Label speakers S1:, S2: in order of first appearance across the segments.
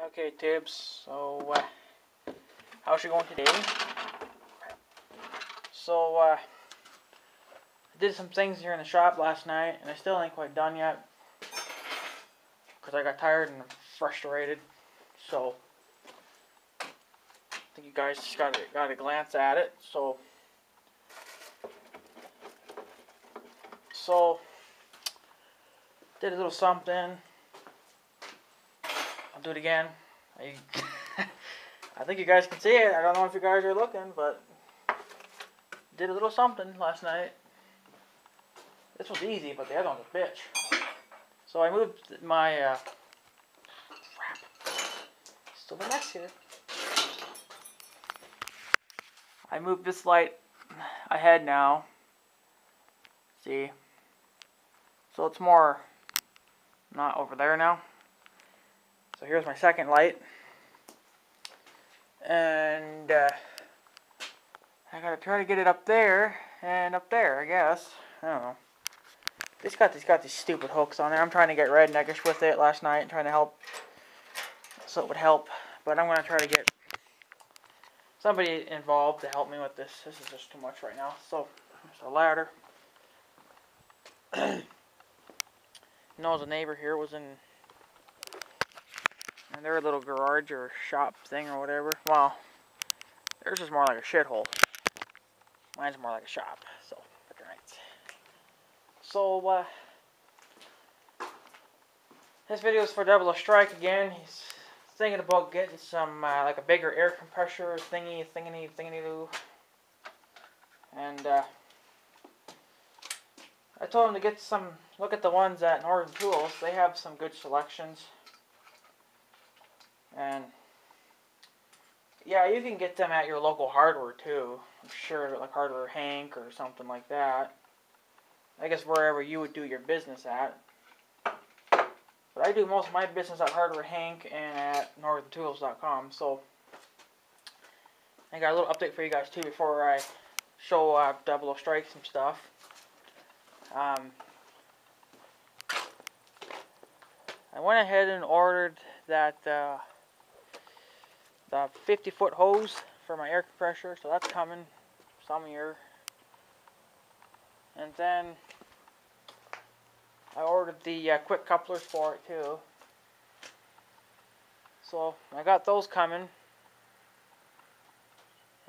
S1: Okay, Tibbs, so how's it going today? So I did some things here in the shop last night, and I still ain't quite done yet because I got tired and frustrated. So I think you guys just got a glance at it. So did a little something. I'll do it again. I think you guys can see it. I don't know if you guys are looking, but did a little something last night. This was easy, but the other one's a bitch. So I moved my crap. Still a mess here. I moved this light ahead now. See? So it's more not over there now. So here's my second light. And I gotta try to get it up there and up there, I guess. I don't know. It's got these stupid hooks on there. I'm trying to get redneckish with it last night and trying to help so it would help. But I'm gonna try to get somebody involved to help me with this. This is just too much right now. So there's a ladder. You know, as a neighbor here was in their little garage or shop thing or whatever. Well, theirs is more like a shithole. Mine's more like a shop. So, right. So, this video is for Double Strike again. He's thinking about getting some, like a bigger air compressor thingy-doo. And, I told him to get some, look at the ones at Northern Tools. They have some good selections. And yeah, you can get them at your local hardware too. I'm sure, like Hardware Hank or something like that. I guess wherever you would do your business at. But I do most of my business at Hardware Hank and at NorthernTools.com. So I got a little update for you guys too before I show Double Strike some stuff. I went ahead and ordered that the 50-foot hose for my air compressor, so that's coming some year. And then I ordered the quick couplers for it too. So I got those coming.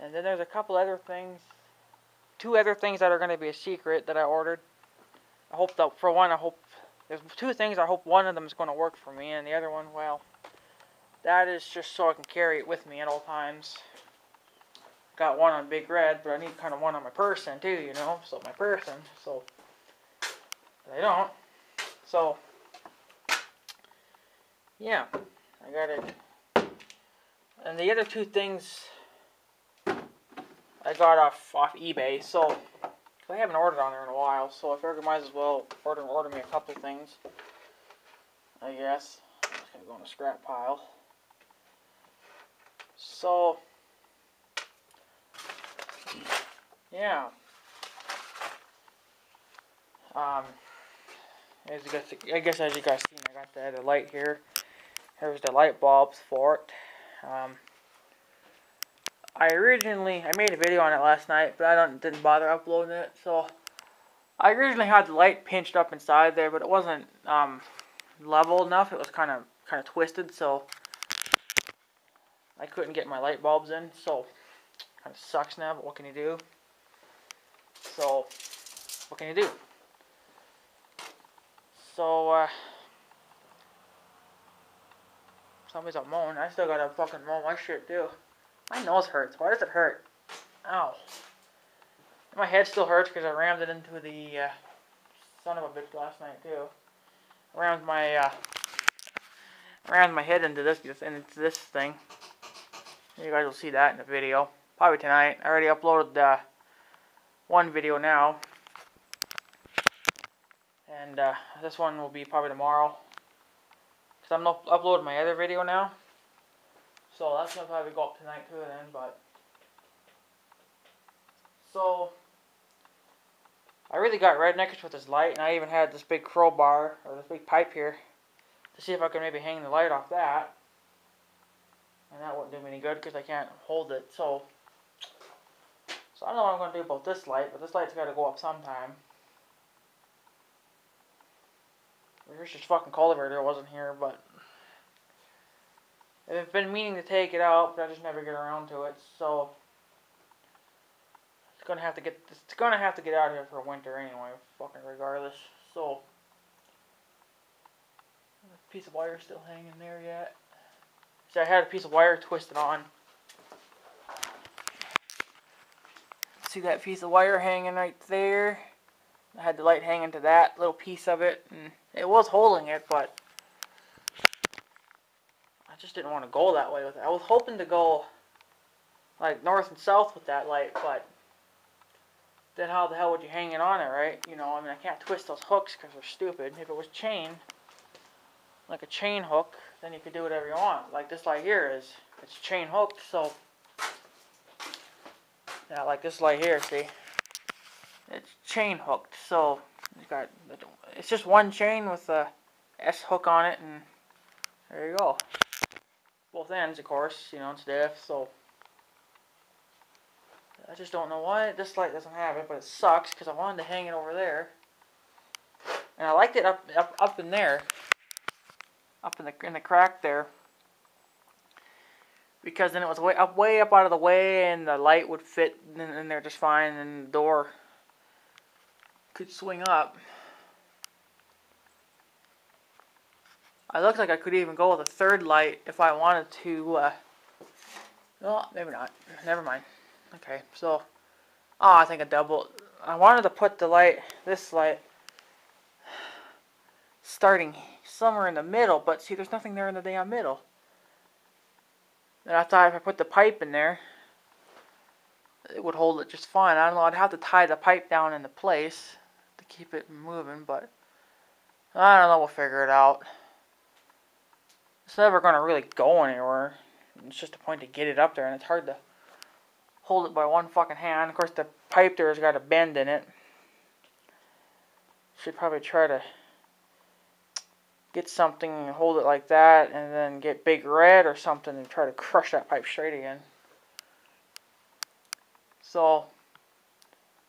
S1: And then there's a couple other things, 2 other things that are going to be a secret that I ordered. I hope that, for one, there's 2 things. I hope one of them is going to work for me, and the other one, well, that is just so I can carry it with me at all times. Got one on Big Red, but I need kind of one on my person too, you know. So my person, so I don't. So yeah, I got it. And the other 2 things I got off eBay. So I haven't ordered on there in a while. So I figured I might as well order me a couple things. I guess I'm just gonna go in the scrap pile. So, yeah. I guess as you guys seen, I got the other light here. Here's the light bulbs for it. I made a video on it last night, but I didn't bother uploading it. So, I originally had the light pinched up inside there, but it wasn't level enough. It was kind of twisted, so I couldn't get my light bulbs in, so kind of sucks now, but what can you do? So, what can you do? So, somebody's up mowing. I still gotta fucking mow my shit too. My nose hurts. Why does it hurt? Ow. My head still hurts because I rammed it into the son of a bitch last night too. I rammed my head into this thing. You guys will see that in the video. Probably tonight. I already uploaded one video now. And this one will be probably tomorrow. Because I'm not uploading my other video now. So that's going to probably go up tonight too then. But so I really got redneckish with this light. And I even had this big crowbar, or this big pipe here, to see if I could maybe hang the light off that. and that wouldn't do me any good because I can't hold it. So I don't know what I'm going to do about this light, but this light's got to go up sometime. Here's this fucking cultivator. Wasn't here, but I've been meaning to take it out, but I just never get around to it. So it's gonna have to get out of here for winter anyway, fucking regardless. So piece of wire still hanging there yet. See, I had a piece of wire twisted on. See that piece of wire hanging right there? I had the light hanging to that little piece of it, and it was holding it, but I just didn't want to go that way with it. I was hoping to go like north and south with that light, but then how the hell would you hang it on it, right? You know, I mean, I can't twist those hooks because they're stupid. If it was chain, like a chain hook, then you could do whatever you want. Like this light here is, it's chain hooked, so yeah, like this light here, see? It's chain hooked, so it's just one chain with a S hook on it, and there you go. Both ends, of course, you know, it's diff, so I just don't know why this light doesn't have it, but it sucks because I wanted to hang it over there, and I liked it up in there, up in the crack there, because then it was way up out of the way, and the light would fit in there just fine, and the door could swing up. I looked like I could even go with a third light if I wanted to. No, maybe not. Never mind. Okay, so I think a double. I wanted to put the light, this light, starting somewhere in the middle, but see, there's nothing there in the damn middle. And I thought if I put the pipe in there, it would hold it just fine. I don't know. I'd have to tie the pipe down into place to keep it moving, but I don't know. We'll figure it out. It's never going to really go anywhere. It's just a point to get it up there, and it's hard to hold it by one fucking hand. Of course, the pipe there has got a bend in it. Should probably try to get something and hold it like that, and then get Big Red or something and try to crush that pipe straight again. So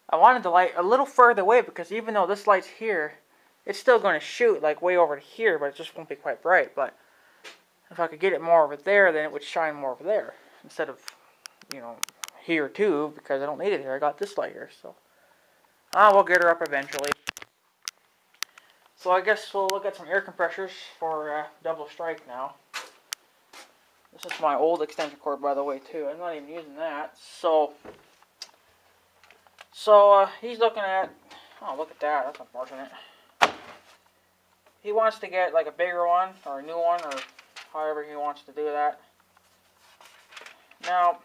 S1: I wanted the light a little further away, because even though this light's here, it's still going to shoot like way over here, but it just won't be quite bright. But if I could get it more over there, then it would shine more over there instead of, you know, here too, because I don't need it here. I got this light here, so we'll get her up eventually. So I guess we'll look at some air compressors for double strike now. This is my old extension cord, by the way, too. I'm not even using that. So he's looking at, oh, look at that. That's unfortunate. He wants to get like a bigger one or a new one, or however he wants to do that. Now,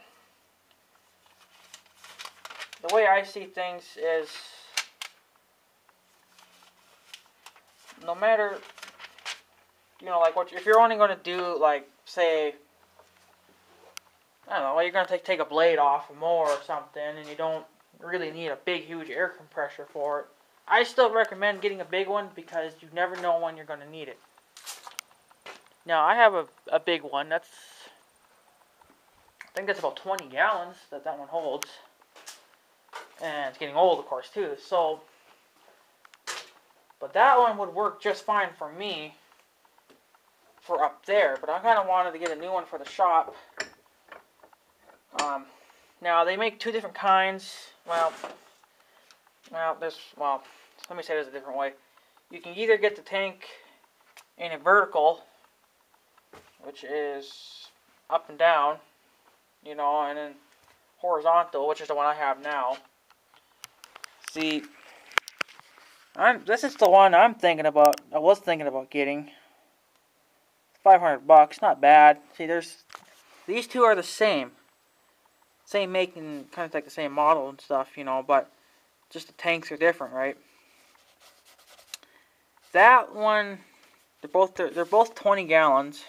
S1: the way I see things is, no matter, you know, like if you're only going to do, like, say, I don't know, you're going to take a blade off a mower or something, and you don't really need a big, huge air compressor for it, I still recommend getting a big one, because you never know when you're going to need it. Now, I have a big one. I think that's about 20 gallons that one holds. And it's getting old, of course, too. So, but that one would work just fine for me for up there. But I kind of wanted to get a new one for the shop. Now, they make two different kinds. Well, let me say this a different way. You can either get the tank in a vertical, which is up and down, you know, and then horizontal, which is the one I have now. See, this is the one I'm thinking about. I was thinking about getting. $500, not bad. See, these two are the same make and kind of like the same model and stuff, you know, but just the tanks are different, right? That one, they're both 20 gallons,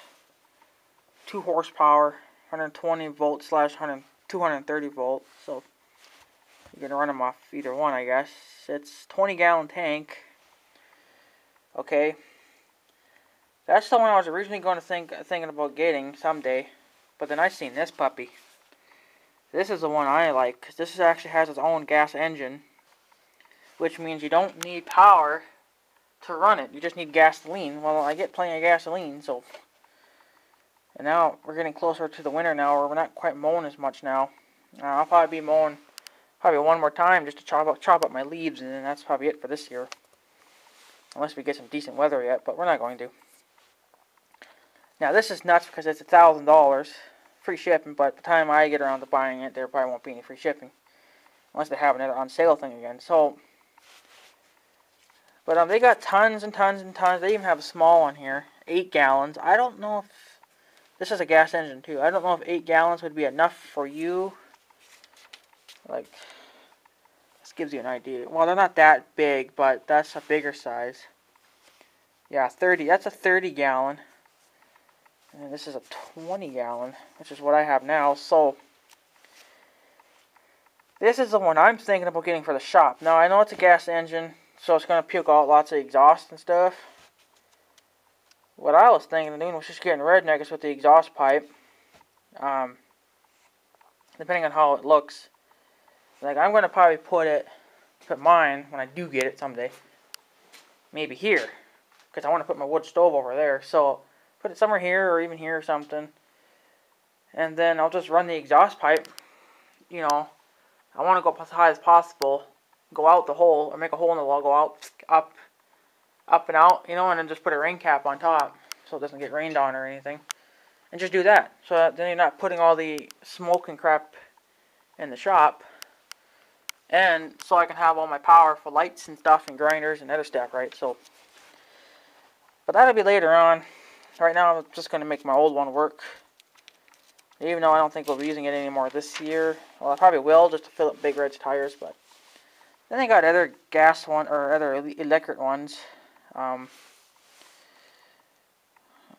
S1: 2 horsepower, 120 volt slash 230 volt. So you're gonna run them off either one, I guess. It's 20-gallon tank. Okay, that's the one I was originally going to thinking about getting someday. But then I seen this puppy. This is the one I like, because this actually has its own gas engine, which means you don't need power to run it. You just need gasoline. Well, I get plenty of gasoline, so. And now we're getting closer to the winter now, where we're not quite mowing as much now. I'll probably be mowing probably one more time just to chop up my leaves, and then that's probably it for this year. Unless we get some decent weather yet, but we're not going to. Now this is nuts because it's $1,000 free shipping, but by the time I get around to buying it, there probably won't be any free shipping. Unless they have another on sale thing again. So, but they got tons and tons and tons. They even have a small one here, 8 gallons. I don't know if this is a gas engine too. I don't know if 8 gallons would be enough for you. Like, this gives you an idea. Well, they're not that big, but that's a bigger size. Yeah, 30. That's a 30 gallon. And this is a 20 gallon, which is what I have now. So, this is the one I'm thinking about getting for the shop. Now, I know it's a gas engine, so it's going to puke out lots of exhaust and stuff. What I was thinking of doing was just getting redneckers with the exhaust pipe. Depending on how it looks. Like, I'm going to probably put mine, when I do get it someday, maybe here. Because I want to put my wood stove over there. So, put it somewhere here or even here or something. And then I'll just run the exhaust pipe. You know, I want to go as high as possible. Go out the hole, or make a hole in the wall, go out, up and out, you know, and then just put a rain cap on top so it doesn't get rained on or anything. And just do that. So that then you're not putting all the smoke and crap in the shop. And so I can have all my power for lights and stuff and grinders and other stuff, right? So, but that'll be later on. Right now, I'm just going to make my old one work. Even though I don't think we'll be using it anymore this year. Well, I probably will, just to fill up Big Red's tires. But then they got other gas one or other electric ones. You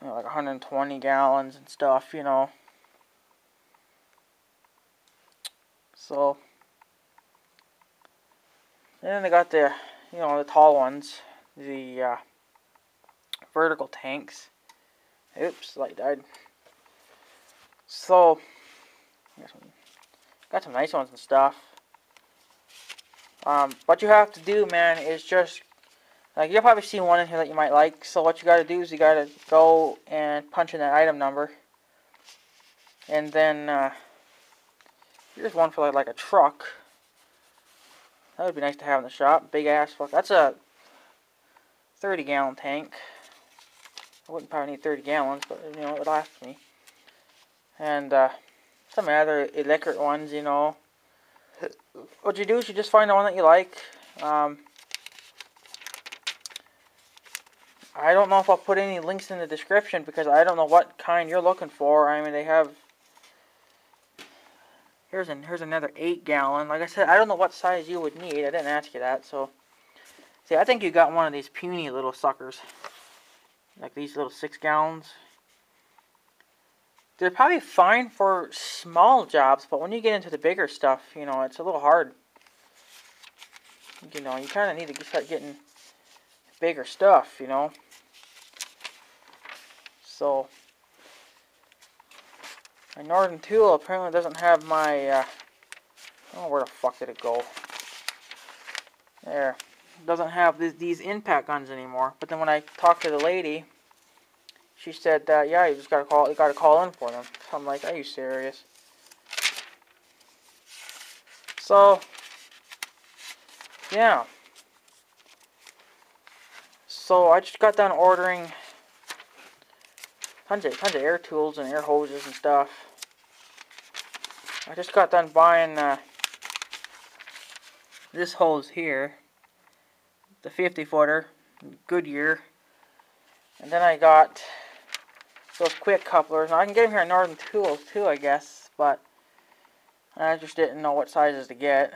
S1: know, like 120 gallons and stuff, you know. So, and then they got the, you know, the tall ones, the vertical tanks. Oops, light died. So, got some nice ones and stuff. What you have to do, man, is just, like, you'll probably see one in here that you might like. So what you got to do is you got to go and punch in that item number. And then, here's one for like a truck. That would be nice to have in the shop. Big ass fuck. That's a 30 gallon tank. I wouldn't probably need 30 gallons, but you know, it would last me. And some other electric ones, you know. What you do is you just find the one that you like. I don't know if I'll put any links in the description because I don't know what kind you're looking for. I mean, they have. Here's another 8 gallon. Like I said, I don't know what size you would need. I didn't ask you that, so. See, I think you got one of these puny little suckers. Like these little 6 gallons. They're probably fine for small jobs, but when you get into the bigger stuff, you know, it's a little hard. You know, you kind of need to start getting bigger stuff, you know. So, my Northern tool apparently doesn't have my, oh, where the fuck did it go? There. Doesn't have these impact guns anymore. But then when I talked to the lady, she said that, yeah, you just gotta call in for them. So I'm like, are you serious? So, yeah. So I just got done ordering tons of air tools and air hoses and stuff. I just got done buying this hose here. The 50-footer, Goodyear. And then I got those quick couplers. Now I can get them here at Northern Tools too, I guess, but I just didn't know what sizes to get.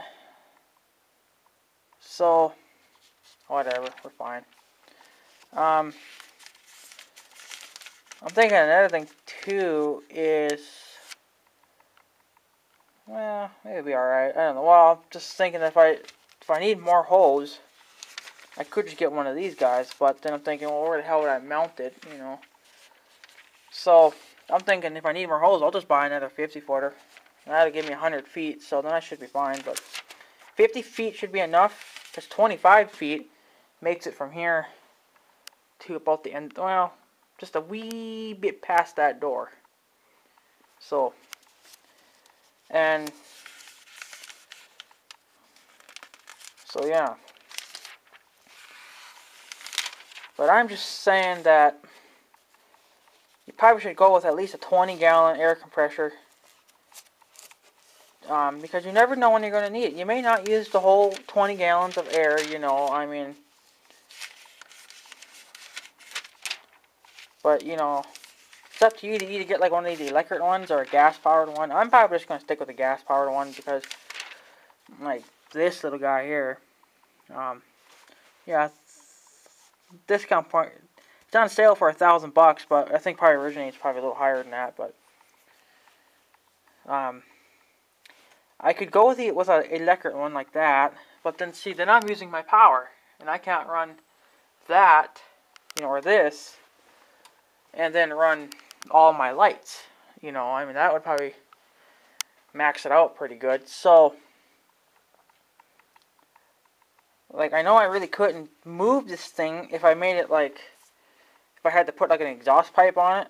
S1: So, whatever, we're fine. I'm thinking another thing too is, well, maybe it'll be alright. I don't know. Well, I'm just thinking if I need more hose, I could just get one of these guys, but then I'm thinking, well, where the hell would I mount it, you know? So, I'm thinking if I need more hose, I'll just buy another 50-footer. That'll give me 100 feet, so then I should be fine. But 50 feet should be enough, because 25 feet makes it from here to about the end. Well, just a wee bit past that door. So, and so yeah. But I'm just saying that you probably should go with at least a 20-gallon air compressor. Because you never know when you're going to need it. You may not use the whole 20 gallons of air, you know, I mean. But, you know, it's up to you to either get like one of these electric ones or a gas-powered one. I'm probably just going to stick with the gas-powered one because, like, this little guy here, yeah, discount point. It's on sale for $1,000, but I think probably originates probably a little higher than that. But I could go with an electric one like that, but then see, then I'm using my power, and I can't run that, you know, or this, and then run all my lights. You know, I mean, that would probably max it out pretty good. So, like, I know I really couldn't move this thing if I made it like, if I had to put like an exhaust pipe on it.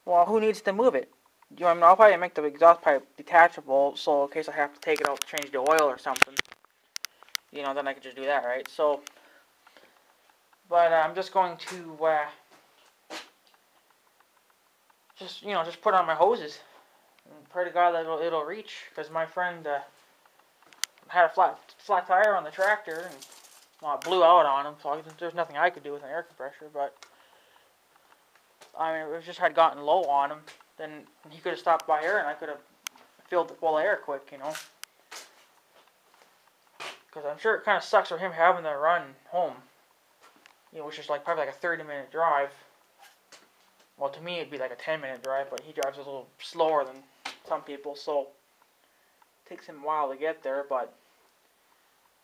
S1: Well, who needs to move it? You know, I mean, I'll probably make the exhaust pipe detachable, so in case I have to take it out to change the oil or something, you know, then I could just do that, right? So, but I'm just going to just, you know, just put on my hoses and pray to God that it'll reach, because my friend had a flat tire on the tractor, and well, it blew out on him, so there's nothing I could do with an air compressor. But I mean, if it just had gotten low on him, then he could have stopped by here, and I could have filled it full of air quick, you know. Because I'm sure it kind of sucks for him having to run home, you know, which is like probably like a 30-minute drive. Well, to me it'd be like a 10-minute drive, but he drives a little slower than some people, so it takes him a while to get there. But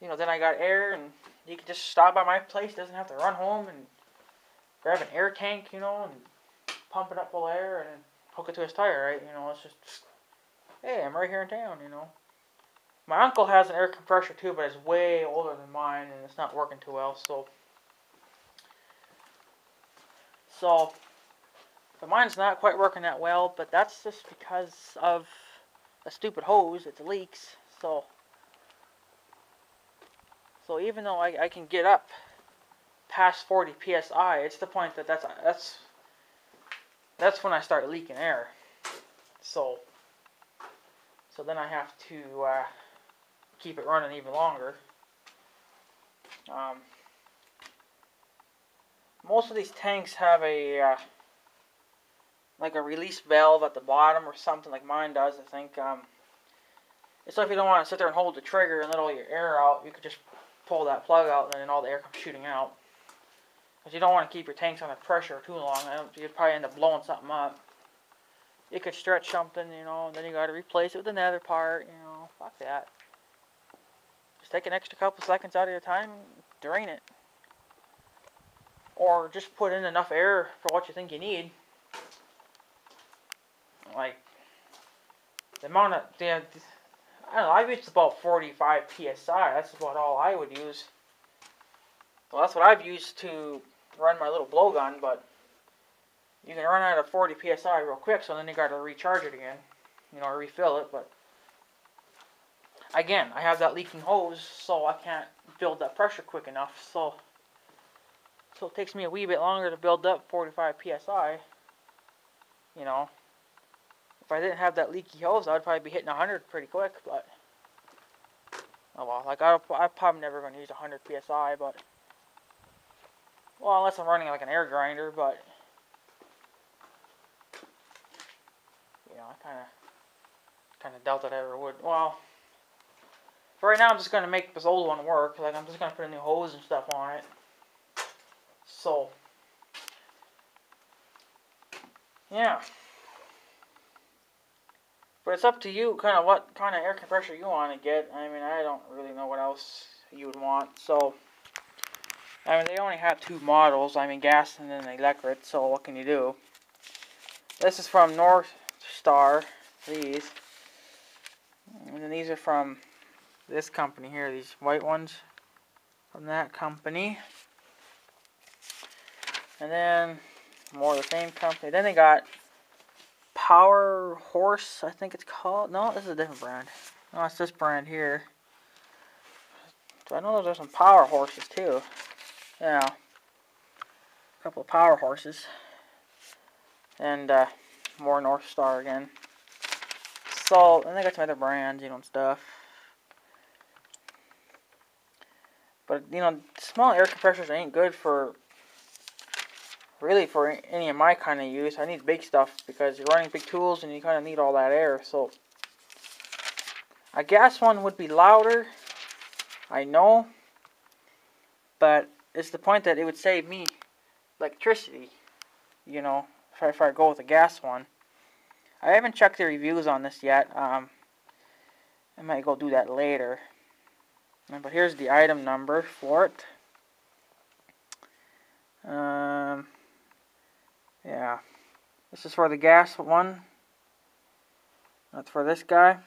S1: you know, then I got air, and he could just stop by my place, doesn't have to run home, and grab an air tank, you know, and pump it up full of air, and then hook it to his tire, right? You know, it's just, hey, I'm right here in town, you know. My uncle has an air compressor too, but it's way older than mine, and it's not working too well, so. But mine's not quite working that well, but that's just because of a stupid hose. It leaks, so even though I can get up past 40 psi, it's the point that that's when I start leaking air. So then I have to keep it running even longer. Most of these tanks have a like a release valve at the bottom or something, like mine does, I think. So if you don't want to sit there and hold the trigger and let all your air out, you could just pull that plug out, and then all the air comes shooting out. Because you don't want to keep your tanks under pressure too long. You'd probably end up blowing something up. You could stretch something, you know, and then you got to replace it with another part, you know. Fuck that. Just take an extra couple seconds out of your time and drain it. Or just put in enough air for what you think you need. Like, the amount of, I don't know, I've used about 45 psi. That's about all I would use. Well, that's what I've used to run my little blowgun, but you can run out of 40 psi real quick, so then you got to recharge it again, you know, or refill it. But again, I have that leaking hose, so I can't build that pressure quick enough. So it takes me a wee bit longer to build up 45 psi. You know, if I didn't have that leaky hose, I'd probably be hitting 100 pretty quick. But oh well, like I'm probably never going to use 100 psi, but well, unless I'm running like an air grinder, but you know, I kind of doubt that I ever would. Well, for right now, I'm just going to make this old one work. Like, I'm just going to put a new hose and stuff on it. So, yeah. But it's up to you, kind of what kind of air compressor you want to get. I mean, I don't really know what else you would want. So, I mean, they only have two models. I mean, gas and then electric. So, what can you do? This is from North Star, these. And then these are from this company here, these white ones from that company. And then more of the same company. Then they got Power Horse, I think it's called. No, this is a different brand. No, it's this brand here. So I know there's some Power Horses too. Yeah. A couple of Power Horses. And more North Star again. So, and they got some other brands, you know, and stuff. But, you know, small air compressors ain't good for, really for any of my kind of use. I need big stuff because you're running big tools and you kind of need all that air. So, a gas one would be louder, I know. But it's the point that it would save me electricity, you know, if I go with a gas one. I haven't checked the reviews on this yet. I might go do that later. But here's the item number for it. Yeah. This is for the gas one. That's for this guy.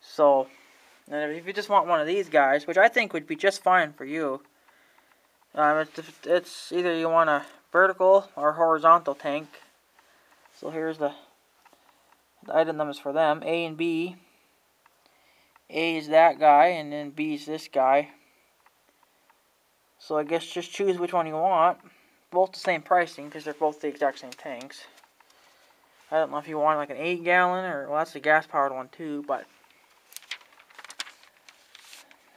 S1: So, and if you just want one of these guys, which I think would be just fine for you, it's either you want a vertical or horizontal tank. So here's the item numbers for them, A and B. A is that guy, and then B is this guy. So I guess just choose which one you want. Both the same pricing, because they're both the exact same tanks. I don't know if you want like an 8-gallon, or, well, that's the gas-powered one too, but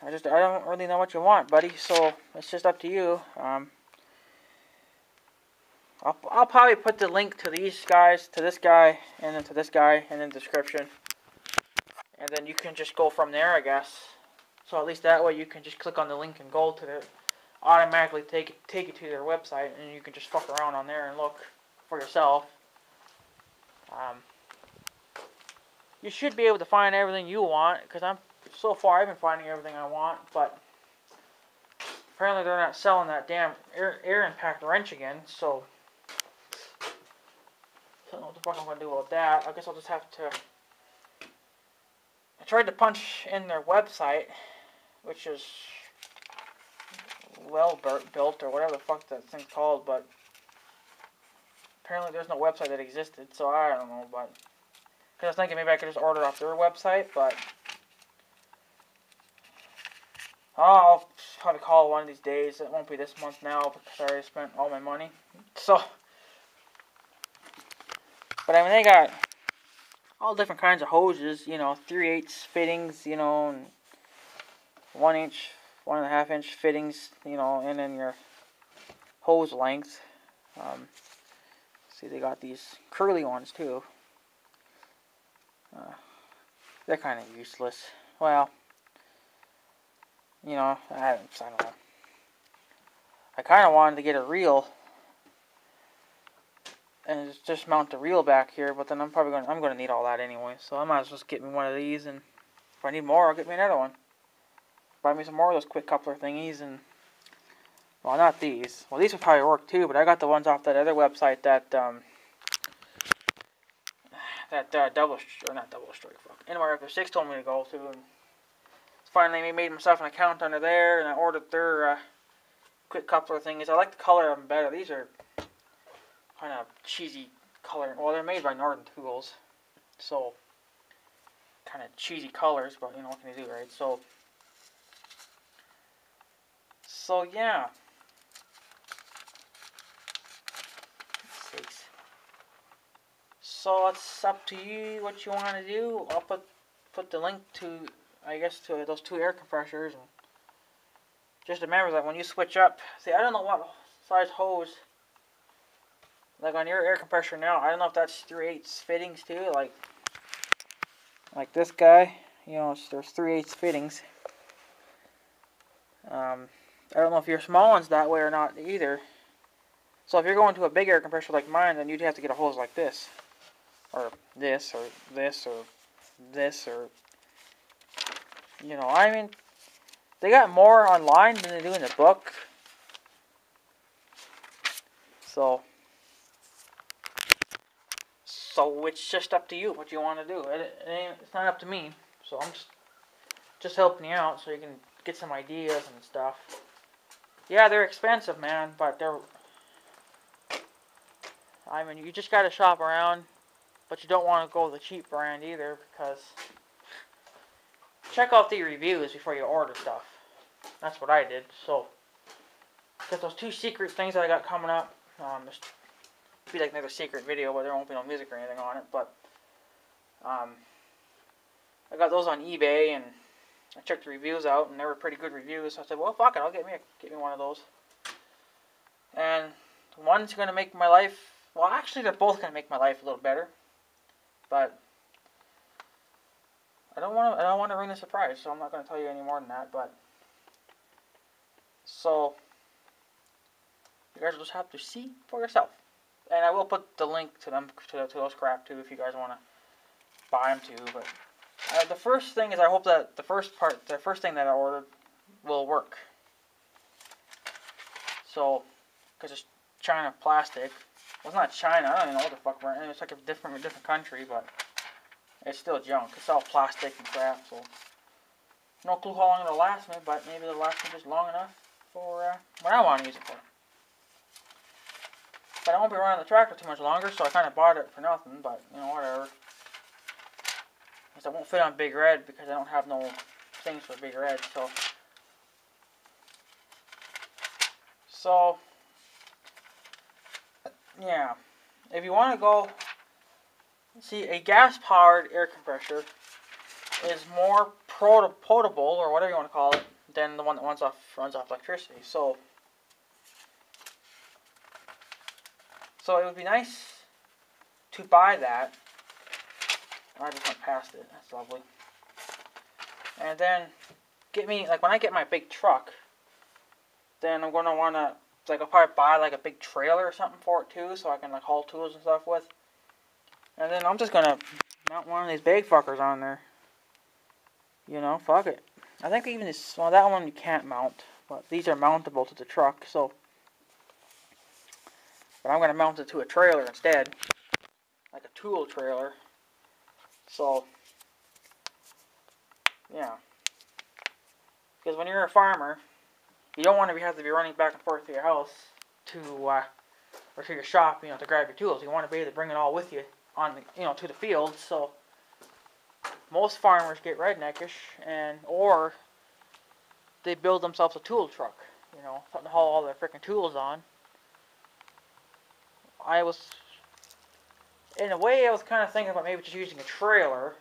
S1: I don't really know what you want, buddy, so it's just up to you. I'll probably put the link to these guys, to this guy, and then to this guy, in the description. And then you can just go from there, I guess. So at least that way you can just click on the link and go to their, automatically take you to their website, and you can just fuck around on there and look for yourself. You should be able to find everything you want, because so far I've been finding everything I want, but apparently they're not selling that damn air impact wrench again, so I don't know what the fuck I'm going to do about that. I guess I'll just have to... I tried to punch in their website, which is well built, or whatever the fuck that thing's called, but apparently there's no website that existed, so I don't know, but... Because I was thinking maybe I could just order off their website, but... I'll probably call one of these days. It won't be this month now, because I already spent all my money. So... But I mean, they got all different kinds of hoses, you know, 3/8 fittings, you know, and 1 inch, 1.5 inch fittings, you know, and then your hose length. See, they got these curly ones too. They're kind of useless. Well, you know, I don't know. I kind of wanted to get a reel and just mount the reel back here, but then I'm gonna need all that anyway, so I might as well just get me one of these, and if I need more, I'll get me another one. Buy me some more of those quick coupler thingies, and, well, not these. Well, these would probably work too, but I got the ones off that other website that, Anyway, after 6 told me to go to, and finally made myself an account under there, and I ordered their, quick coupler thingies. I like the color of them better. These are kind of cheesy color. Well, they're made by Northern Tools, so kind of cheesy colors, but you know, what can you do, right? So yeah. So it's up to you what you want to do. I'll put the link to, I guess, to those 2 air compressors, and just remember that when you switch up, see, I don't know what size hose. Like on your air compressor now, I don't know if that's 3/8 fittings too, like this guy, you know, there's 3/8 fittings. I don't know if your small one's that way or not either. So if you're going to a big air compressor like mine, then you'd have to get a hose like this, or this, or this, or this, or, you know, I mean, they got more online than they do in the book. So so it's just up to you what you want to do. It's not up to me, so I'm just helping you out so you can get some ideas and stuff. Yeah, they're expensive, man, but I mean, you just gotta shop around, but you don't want to go the cheap brand either, because check out the reviews before you order stuff. That's what I did. So, because those 2 secret things that I got coming up, this be like another secret video, but there won't be no music or anything on it. But I got those on eBay, and I checked the reviews out, and they were pretty good reviews. So I said, well, fuck it, I'll get me one of those. And one's gonna make my life. Well, actually, they're both gonna make my life a little better. But I don't want to ruin the surprise, so I'm not gonna tell you any more than that. But so you guys will just have to see for yourself. And I will put the link to them to those crap too if you guys want to buy them too. But the first thing is I hope that the first thing that I ordered will work. So, because it's China plastic. Well, it's not China. I don't even know what the fuck we're in. It's like a different country, but it's still junk. It's all plastic and crap. So, no clue how long it'll last me, but maybe it'll last me just long enough for what I want to use it for. But I won't be running the tractor too much longer, so I kind of bought it for nothing, but, you know, whatever. Because I won't fit on Big Red because I don't have no things for Big Red, so, yeah. If you want to go, see, a gas-powered air compressor is more potable, or whatever you want to call it, than the one that runs off electricity. So it would be nice to buy that. I just went past it. That's lovely. And then get me, like, when I get my big truck, then I'm gonna wanna, like, I'll probably buy like a big trailer or something for it too, so I can like haul tools and stuff with. And then I'm just gonna mount one of these big fuckers on there. You know, fuck it. I think even this, well, that one you can't mount, but these are mountable to the truck, so. But I'm gonna mount it to a trailer instead, like a tool trailer. So, yeah. Because when you're a farmer, you don't want to have to be running back and forth to your house or to your shop, you know, to grab your tools. You want to be able to bring it all with you on the, you know, to the field. So most farmers get redneckish, or they build themselves a tool truck, you know, something to haul all their freaking tools on. In a way, I was kind of thinking about maybe just using a trailer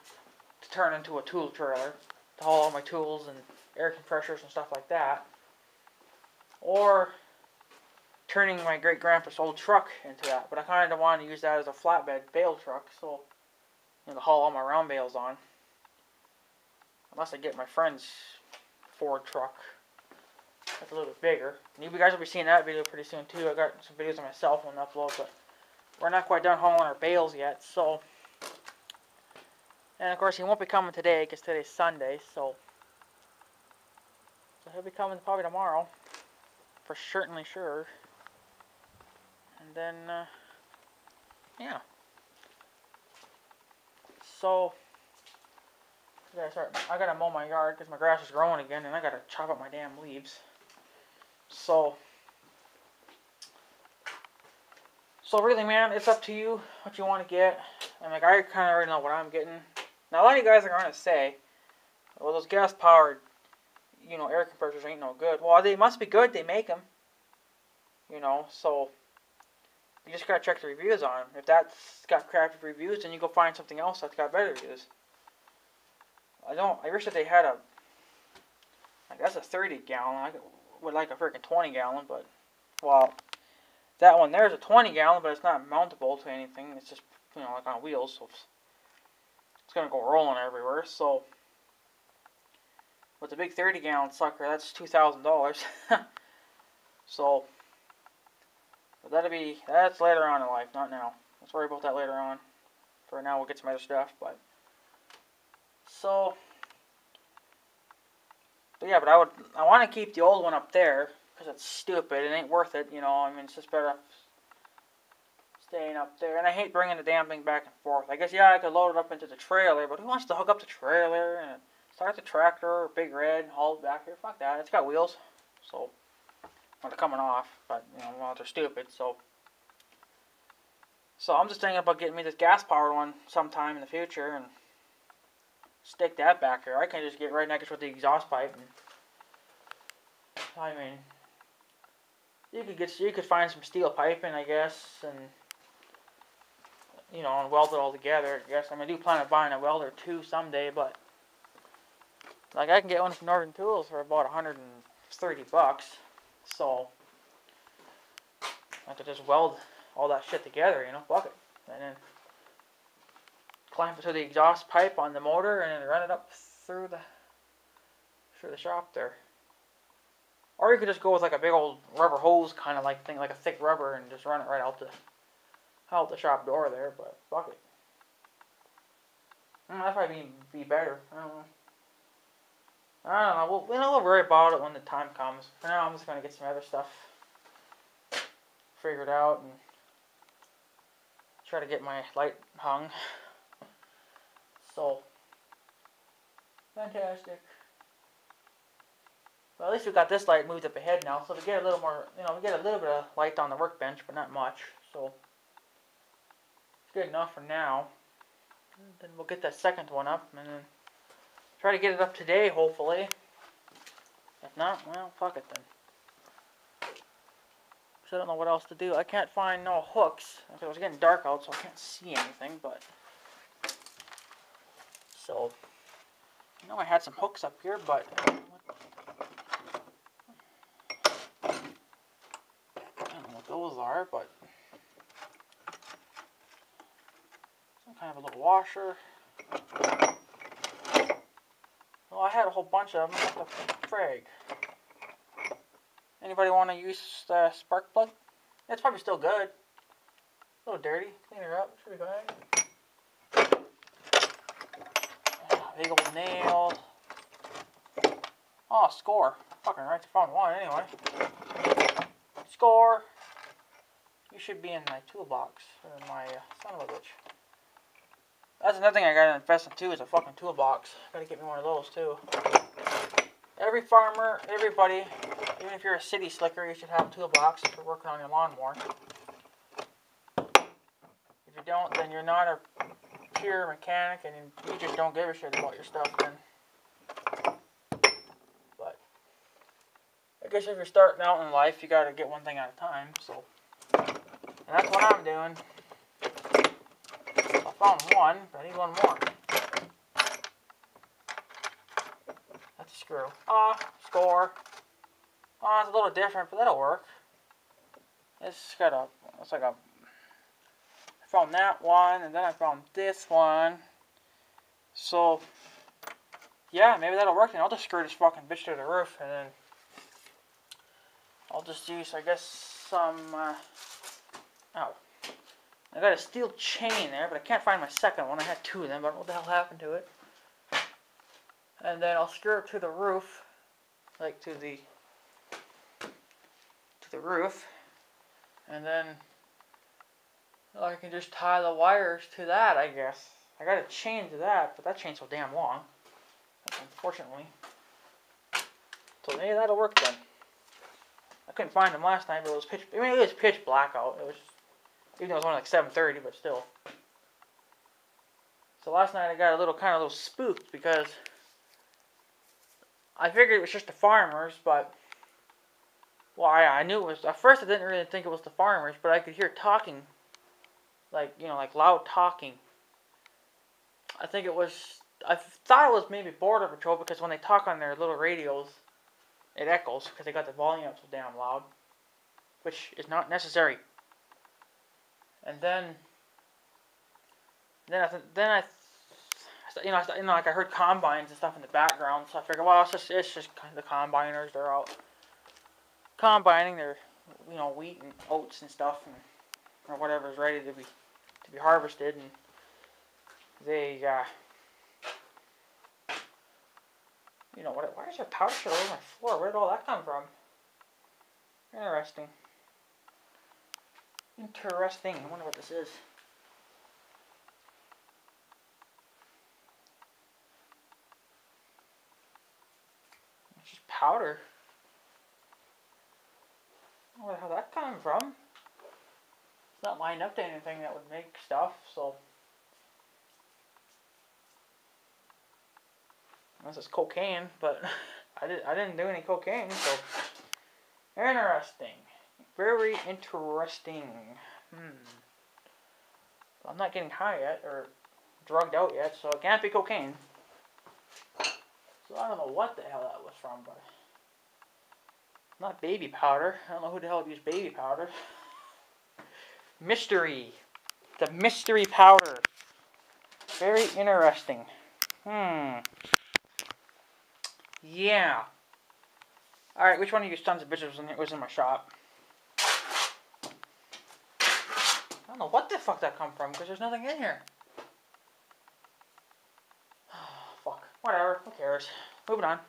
S1: to turn into a tool trailer to haul all my tools and air compressors and stuff like that. Or turning my great-grandpa's old truck into that. But I kind of want to use that as a flatbed bale truck, so, you know, to haul all my round bales on. Unless I get my friend's Ford truck. That's a little bit bigger. And you guys will be seeing that video pretty soon too. I got some videos on my cell phone to upload, but we're not quite done hauling our bales yet, so. And of course he won't be coming today because today's Sunday, so he'll be coming probably tomorrow. For certainly sure. And then, yeah. So, I gotta mow my yard because my grass is growing again, and I gotta chop up my damn leaves. So really, man, it's up to you what you want to get. And like, I kind of already know what I'm getting. Now, a lot of you guys are gonna say, well, those gas-powered, you know, air compressors ain't no good. Well, they must be good. They make them. You know, so you just gotta check the reviews on them. If that's got crappy reviews, then you go find something else that's got better reviews. I wish that they had I guess a 30 gallon. I would like a freaking 20 gallon, but, well, that one there's a 20 gallon, but it's not mountable to anything. It's just, you know, like on wheels, so it's gonna go rolling everywhere. So, with the big 30 gallon sucker, that's $2,000. So, but that's later on in life, not now. Let's worry about that later on. For now, we'll get some other stuff, but yeah, but I want to keep the old one up there because it's stupid. It ain't worth it, you know. I mean, it's just better. staying up there. And I hate bringing the damn thing back and forth. I guess, yeah, I could load it up into the trailer, but who wants to hook up the trailer and start the tractor or Big Red and haul it back here? Fuck that. It's got wheels. So, well, they're coming off, but, you know, well, they're stupid, so. So I'm just thinking about getting me this gas-powered one sometime in the future and stick that back here. I can just get right next to the exhaust pipe. And, I mean, you could find some steel piping, I guess, and you know, and weld it all together. I guess I do plan on buying a welder too someday, but like I can get one from Northern Tools for about $130. So I could just weld all that shit together, you know, fuck it, and then clamp it to the exhaust pipe on the motor and then run it up through the shop there. Or you could just go with like a big old rubber hose kind of like thing, like a thick rubber, and just run it right out the shop door there. But fuck it, that'd probably be better. I don't know. We'll worry about it when the time comes. For now, I'm just gonna get some other stuff figured out and try to get my light hung. So fantastic. Well, at least we got this light moved up ahead now, so we get a little more, you know, we get a little bit of light on the workbench, but not much. So it's good enough for now. And then we'll get that second one up, and then try to get it up today, hopefully. If not, well, fuck it then. So I don't know what else to do. I can't find no hooks. It was getting dark out, so I can't see anything, but so I know I had some hooks up here, but those are, but some kind of a little washer. Well, I had a whole bunch of them at the frag. Anybody want to use the spark plug? It's probably still good. A little dirty. Clean her up. Should be fine. Big old nail. Oh, score. Fucking right, I found one anyway. Score. You should be in my toolbox, or my son of a bitch. That's another thing I gotta invest in too, is a fucking toolbox. Gotta get me one of those too. Every farmer, everybody, even if you're a city slicker, you should have a toolbox if you're working on your lawnmower. If you don't, then you're not a pure mechanic, and you just don't give a shit about your stuff then. But I guess if you're starting out in life, you gotta get one thing at a time, so. And that's what I'm doing. I found one, but I need one more. That's a screw. Score. It's a little different, but that'll work. It's like I found that one, and then I found this one. So, yeah, maybe that'll work, and I'll just screw this fucking bitch to the roof, and then I'll just use, I guess, some, I got a steel chain there, but I can't find my second one. I had two of them, but I don't know what the hell happened to it. And then I'll screw it to the roof, like to the roof, and then I can just tie the wires to that, I guess. I got a chain to that, but that chain's so damn long, unfortunately. So maybe that'll work then. I couldn't find them last night, but it was pitch black out. It was, even though it was only like 7:30, but still. So last night I got a little spooked because I figured it was just the farmers, but well, I knew it was. At first, I didn't really think it was the farmers, but I could hear talking, like loud talking. I think it was. I thought it was maybe Border Patrol because when they talk on their little radios, it echoes because they got the volume up so damn loud, which is not necessary. And then I heard combines and stuff in the background, so I figured, well, it's just kind of the combiners. They're out combining their, wheat and oats and stuff, or whatever is ready to be harvested, and they, why is there powder shit all over my floor? Where did all that come from? Interesting. Interesting. I wonder what this is. It's just powder. Where the hell that coming from? It's not lined up to anything that would make stuff, so. This is cocaine, but I didn't do any cocaine, so. Interesting. Very interesting. I'm not getting high yet, or drugged out yet, so it can't be cocaine. So I don't know what the hell that was from, but not baby powder. I don't know who the hell would use baby powder. Mystery. The mystery powder. Very interesting. Yeah. Alright, which one of you sons of bitches was in my shop? I don't know what the fuck that come from, because there's nothing in here. Fuck. Whatever. Who cares? Moving on.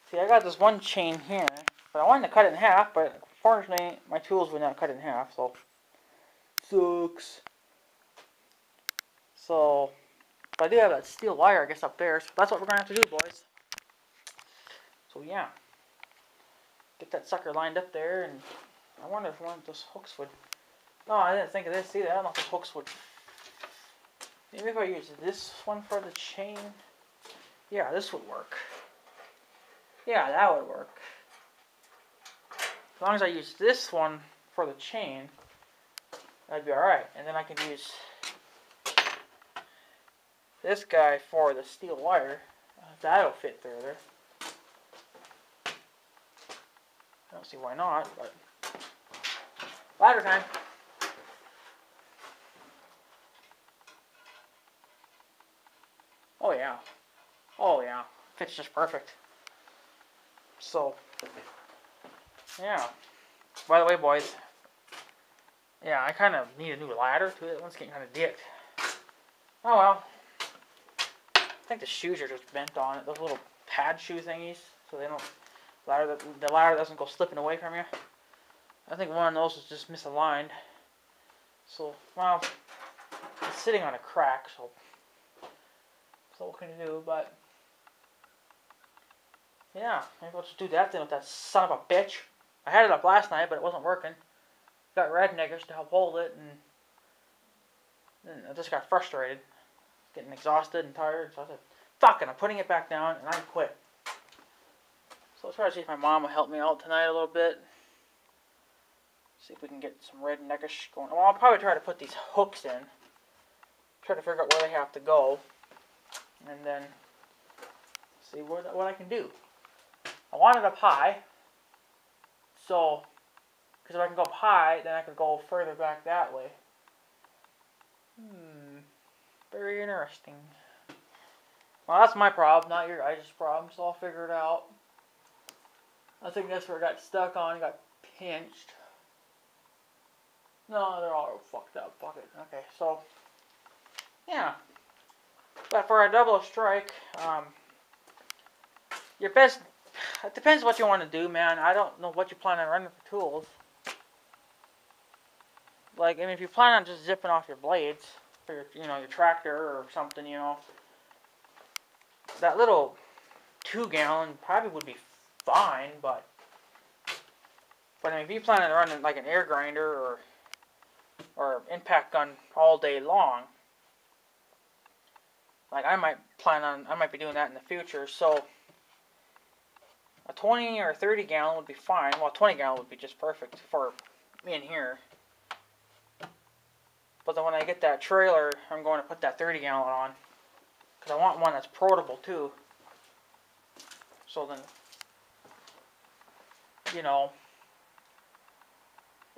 S1: See, I got this one chain here, but I wanted to cut it in half, but unfortunately, my tools would not cut it in half, so. Sucks. So, but I do have that steel wire, I guess, up there, so that's what we're going to have to do, boys. So, yeah. Get that sucker lined up there, and I wonder if one of those hooks would. No, I didn't think of this either. I don't know if those hooks would. Maybe if I use this one for the chain. Yeah, this would work. Yeah, that would work. As long as I use this one for the chain, that'd be alright. And then I can use this guy for the steel wire. That'll fit through there. I don't see why not, but ladder time. Oh yeah. Oh yeah. Fits just perfect. So, yeah. By the way, boys, yeah, I kind of need a new ladder too. That one's getting kind of dipped. Oh well. I think the shoes are just bent on it. Those little pad shoe thingies, so they don't the ladder doesn't go slipping away from you. I think one of those is just misaligned. So, well, it's sitting on a crack, so what can you do? But yeah, maybe I'll just do that then with that son of a bitch. I had it up last night, but it wasn't working. Got redneckers to help hold it, and I just got frustrated. Getting exhausted and tired, so I said, fuck it, I'm putting it back down, and I quit. So I'll try to see if my mom will help me out tonight a little bit. See if we can get some redneckish going. Well, I'll probably try to put these hooks in. Try to figure out where they have to go. And then see what I can do. I want it up high. So, because if I can go up high, then I can go further back that way. Very interesting. Well, that's my problem, not your guys' problem, so I'll figure it out. I think that's where it got stuck on, got pinched. No, they're all fucked up. Fuck it. Okay, so, yeah. But for a double strike, your best, it depends what you want to do, man. I don't know what you plan on running for tools. Like, I mean, if you plan on just zipping off your blades for your, your tractor or something, that little 2-gallon probably would be fine, but I mean, if you plan on running like an air grinder or impact gun all day long, like I might be doing that in the future. So a 20 or 30-gallon would be fine. Well, 20-gallon would be just perfect for me in here. But then when I get that trailer, I'm going to put that 30-gallon on. Because I want one that's portable too. So then,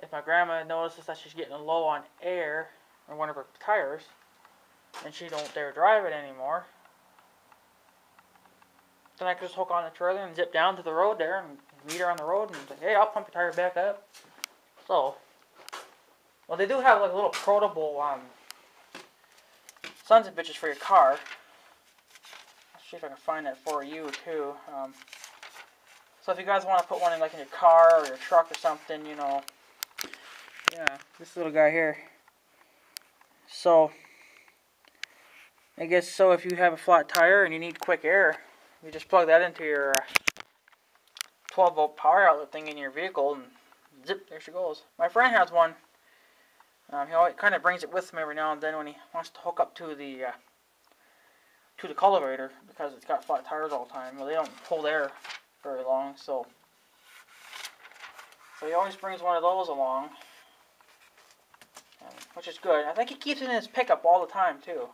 S1: if my grandma notices that she's getting low on air on one of her tires, and she don't dare drive it anymore, then I can just hook on the trailer and zip down to the road there and meet her on the road and say, hey, I'll pump your tire back up. So, well, they do have like little portable sons of bitches for your car. Let's see if I can find that for you too. So if you guys want to put one in like in your car or your truck or something, Yeah, this little guy here. So, I guess so if you have a flat tire and you need quick air, you just plug that into your 12 volt power outlet thing in your vehicle and zip, there she goes. My friend has one. He always kind of brings it with him every now and then when he wants to hook up to the cultivator because it's got flat tires all the time. Well, they don't hold air very long, so he always brings one of those along, which is good. I think he keeps it in his pickup all the time too.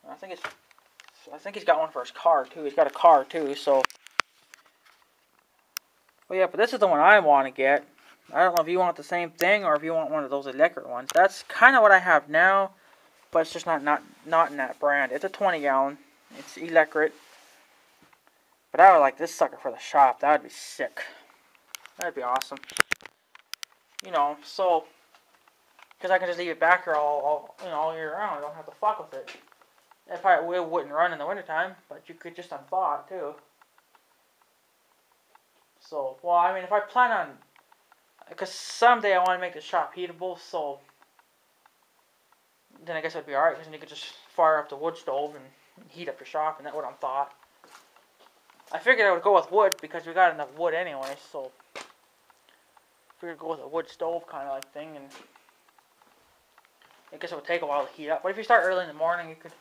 S1: I think he's got one for his car too. He's got a car too, so. Well, yeah, but this is the one I want to get. I don't know if you want the same thing or if you want one of those electric ones. That's kind of what I have now, but it's just not in that brand. It's a 20 gallon. It's electric. But I would like this sucker for the shop. That would be sick. That'd be awesome. You know, so because I can just leave it back here all year round. I don't have to fuck with it. It probably wouldn't run in the wintertime, but you could just unthaw it too. So, well, I mean, if I plan on, because someday I want to make the shop heatable, so then I guess it'd be alright, because then you could just fire up the wood stove and heat up your shop, and that would unthaw it. I figured I would go with wood, because we got enough wood anyway, so I figured I'd go with a wood stove kind of like thing, and I guess it would take a while to heat up. But if you start early in the morning, you could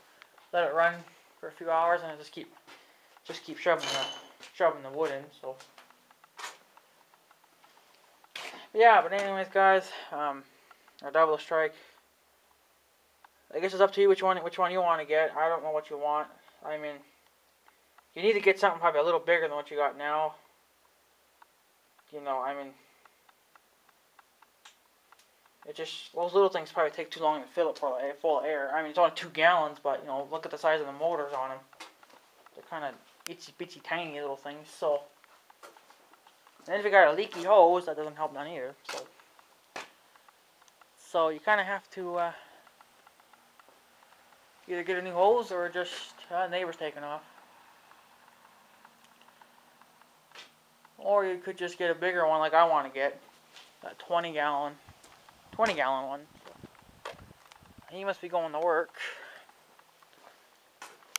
S1: let it run for a few hours, and just keep shoving the wood in. So yeah, but anyways, guys, our double strike. I guess it's up to you which one you want to get. I don't know what you want. I mean, you need to get something probably a little bigger than what you got now. You know, I mean, it just, those little things probably take too long to fill it full of air. I mean, it's only 2 gallons, but, you know, look at the size of the motors on them. They're kind of itsy bitsy tiny little things, so. And if you got a leaky hose, that doesn't help none either, so you kind of have to either get a new hose or just neighbor's taking off. Or you could just get a bigger one like I want to get, that 20 gallon one. He must be going to work.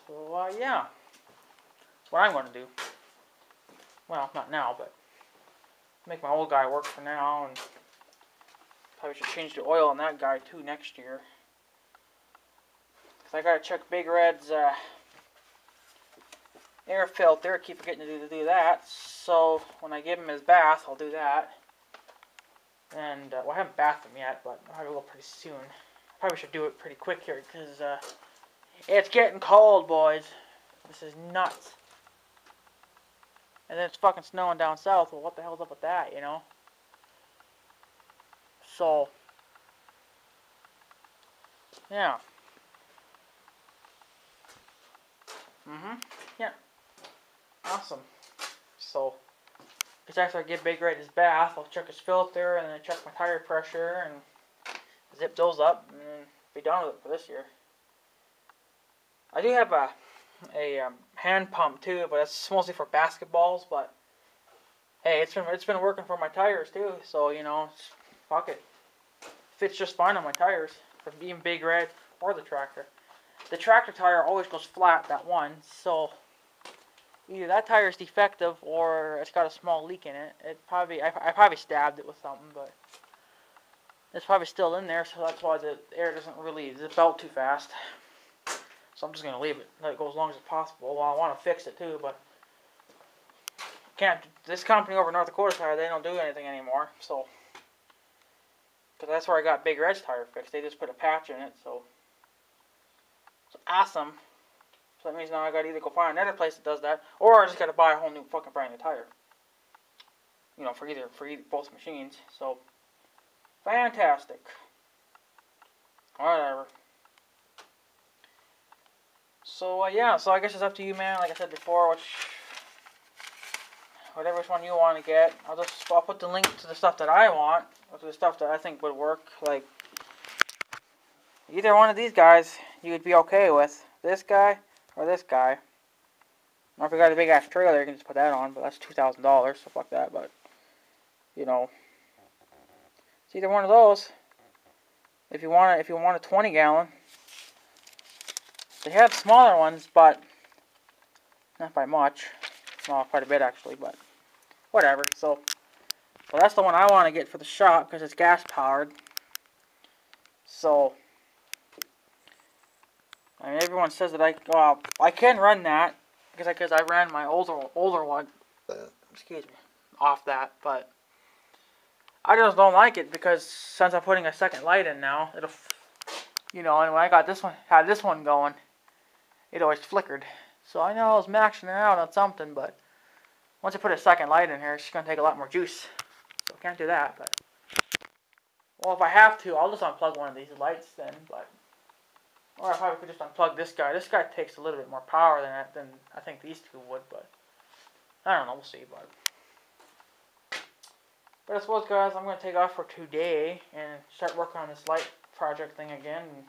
S1: So yeah, that's what I'm going to do. Well, not now, but make my old guy work for now, and probably should change the oil on that guy too next year. Cause I gotta check Big Red's air filter. I keep forgetting to do that. So when I give him his bath, I'll do that. And well, I haven't bathed him yet, but I will pretty soon. Probably should do it pretty quick here, because it's getting cold, boys. This is nuts. And then it's fucking snowing down south. Well, what the hell's up with that, you know? So, yeah. Yeah. Awesome. So, because after I give Big Red his bath, I'll check his filter, and then I check my tire pressure, and zip those up, and then be done with it for this year. I do have a hand pump too, but it's mostly for basketballs. But hey, it's been working for my tires too. So you know, fuck it, fits just fine on my tires for being Big Red or the tractor. The tractor tire always goes flat, that one. So either that tire is defective or it's got a small leak in it. I probably stabbed it with something, but it's probably still in there. So that's why the air doesn't really zip out too fast. So I'm just going to leave it, let it go as long as possible. Well, I want to fix it too, but can't. This company over North Dakota Tire, they don't do anything anymore. So, because that's where I got Big Red's tire fixed. They just put a patch in it, so it's awesome. So that means now I got to either go find another place that does that, or I just got to buy a whole new fucking brand new tire. You know, for both machines. So, fantastic. Whatever. So yeah, so I guess it's up to you, man. Like I said before, whatever one you want to get. I'll put the link to the stuff that I want, or to the stuff that I think would work. Like either one of these guys, you would be okay with. This guy or this guy. Now if you got a big ass trailer, you can just put that on, but that's $2,000, so fuck that. But you know, It's either one of those. If you want a 20 gallon. They have smaller ones, but not by much. Well, quite a bit actually, but whatever. So that's the one I want to get for the shop because it's gas powered. So I mean, everyone says that I can run that because I ran my older one. Excuse me, off that, but I just don't like it because since I'm putting a second light in now, it'll, you know, and when I got this one going, it always flickered. So I know I was maxing it out on something, but once I put a second light in here, it's going to take a lot more juice. So I can't do that, but well, if I have to, I'll just unplug one of these lights then, but or I probably could just unplug this guy. This guy takes a little bit more power than I think these two would, but I don't know, we'll see, but I suppose, guys, I'm going to take off for today and start working on this light project thing again and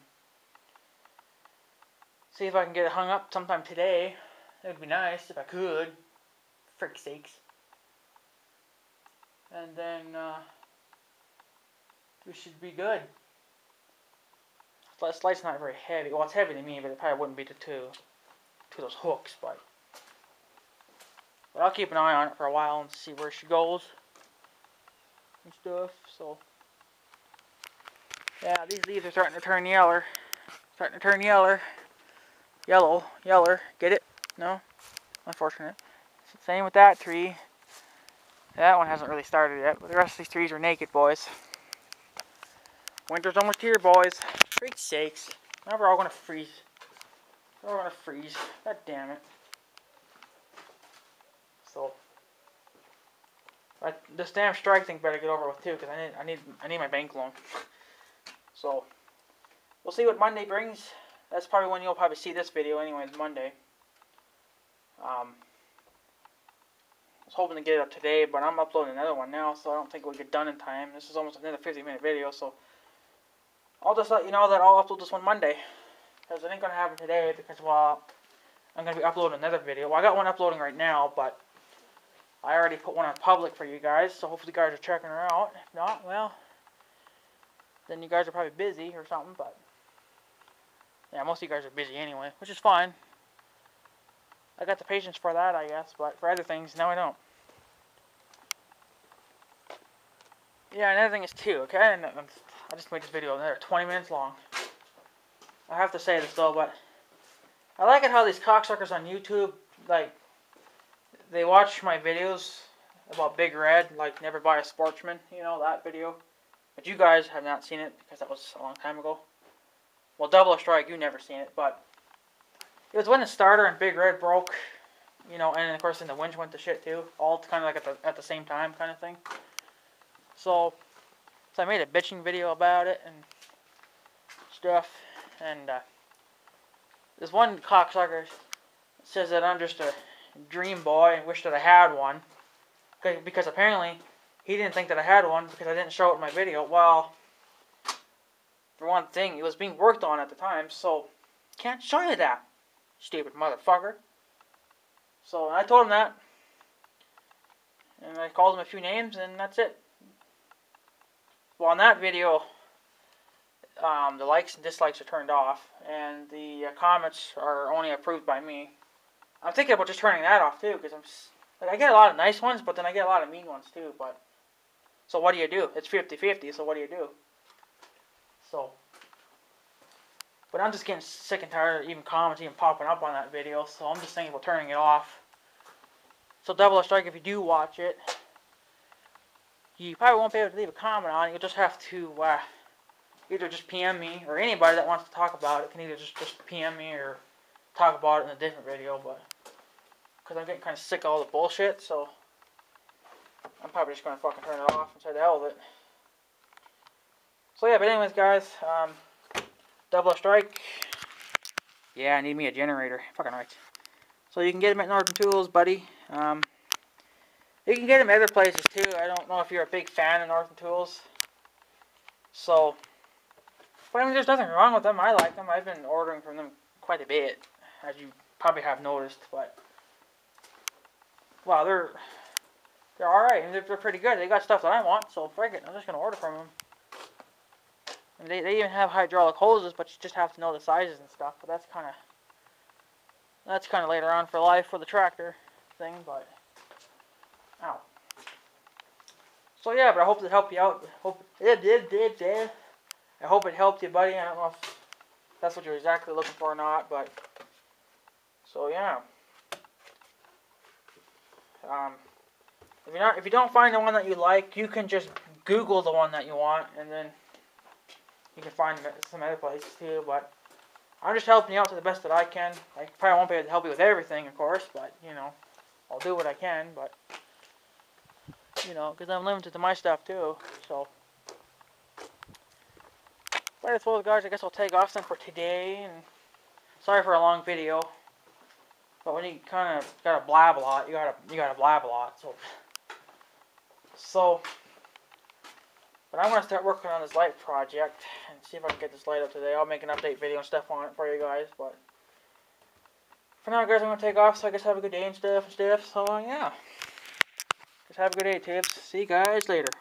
S1: see if I can get it hung up sometime today. It would be nice if I could, for frick's sakes. And then we should be good. This light's not very heavy. Well, it's heavy to me, but it probably wouldn't be to those hooks, but I'll keep an eye on it for a while and see where she goes and stuff. So yeah, these leaves are starting to turn yeller. Yeller. Get it? No? Unfortunate. Same with that tree. That one hasn't really started yet, but the rest of these trees are naked, boys. Winter's almost here, boys. Freak's sakes. Now we're all gonna freeze. God damn it. So this damn strike thing better get over with too, because I need my bank loan. So we'll see what Monday brings. That's probably when you'll probably see this video anyways, Monday. I was hoping to get it up today, but I'm uploading another one now, so I don't think it'll get done in time. This is almost another 50-minute video, so I'll just let you know that I'll upload this one Monday. Because it ain't going to happen today, because, well, I'm going to be uploading another video. Well, I got one uploading right now, but I already put one on public for you guys, so hopefully you guys are checking her out. If not, well, then you guys are probably busy or something, but yeah, most of you guys are busy anyway, which is fine. I got the patience for that, I guess, but for other things, no I don't. Yeah, another thing is too, okay, and I just made this video another 20 minutes long. I have to say this though, but I like it how these cocksuckers on YouTube, like, they watch my videos about Big Red, like Never Buy a Sportsman, you know, that video. But you guys have not seen it, because that was a long time ago. Well, Double or Strike, you never seen it, but it was when the starter and Big Red broke, you know, and of course then the winch went to shit too, all kind of like at the same time kind of thing. So I made a bitching video about it and stuff, and this one cocksucker says that I'm just a dream boy and wish that I had one, because apparently he didn't think that I had one because I didn't show it in my video. Well, for one thing, it was being worked on at the time, so can't show you that, stupid motherfucker. So I told him that, and I called him a few names, and that's it. Well, on that video, the likes and dislikes are turned off, and the comments are only approved by me. I'm thinking about just turning that off too, because I get a lot of nice ones, but then I get a lot of mean ones too. But so what do you do? It's 50-50. So what do you do? So, but I'm just getting sick and tired of even comments even popping up on that video. So I'm just thinking about turning it off. So Double or Strike, if you do watch it, you probably won't be able to leave a comment on it. You'll just have to either just PM me, or anybody that wants to talk about it can either just PM me or talk about it in a different video. But because I'm getting kind of sick of all the bullshit, so I'm probably just going to fucking turn it off and say the hell with it. So yeah, but anyways, guys, Double or Strike. Yeah, I need me a generator. Fucking right. So you can get them at Northern Tools, buddy. You can get them other places too. I don't know if you're a big fan of Northern Tools. So, but I mean, there's nothing wrong with them. I like them. I've been ordering from them quite a bit, as you probably have noticed. But well, they're alright, and they're pretty good. They got stuff that I want, so frick it, I'm just gonna order from them. And they even have hydraulic hoses, but you just have to know the sizes and stuff. But that's kind of later on for life for the tractor thing. But ow. So yeah, but I hope it helped you out. Hope it did. I hope it helped you, buddy. I don't know if that's what you're exactly looking for or not, but so yeah. If you don't find the one that you like, you can just Google the one that you want, and then you can find some other places too. But I'm just helping you out to the best that I can. I probably won't be able to help you with everything, of course, but you know, I'll do what I can. But you know, because I'm limited to my stuff too. So, but I suppose, guys, I guess I'll take off then for today. And sorry for a long video. But when you kind of gotta blab a lot, you gotta blab a lot. So, but I'm gonna start working on this light project and see if I can get this light up today. I'll make an update video and stuff on it for you guys. But for now, guys, I'm gonna take off. So I guess have a good day and stuff. So yeah, just have a good day, tips. See you guys later.